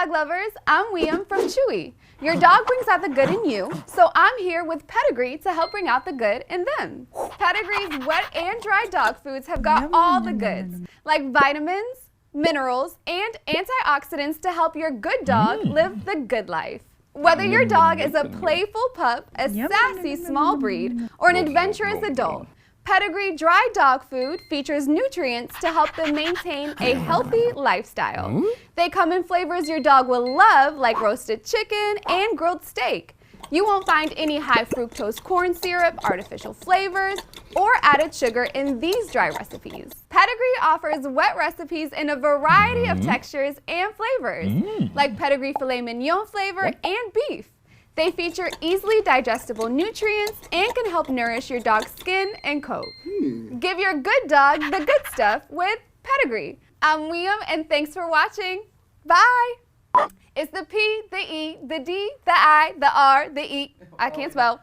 dog lovers, I'm William from Chewy. Your dog brings out the good in you, so I'm here with Pedigree to help bring out the good in them. Pedigree's wet and dry dog foods have got all the goods, like vitamins, minerals, and antioxidants to help your good dog live the good life. Whether your dog is a playful pup, a sassy small breed, or an adventurous adult, Pedigree dry dog food features nutrients to help them maintain a healthy lifestyle. They come in flavors your dog will love, like roasted chicken and grilled steak. You won't find any high fructose corn syrup, artificial flavors, or added sugar in these dry recipes. Pedigree offers wet recipes in a variety of textures and flavors, like Pedigree filet mignon flavor and beef. They feature easily digestible nutrients and can help nourish your dog's skin and coat. Give your good dog the good stuff with Pedigree. I'm William, and thanks for watching. Bye! It's the P, the E, the D, the I, the R, the E. I can't spell.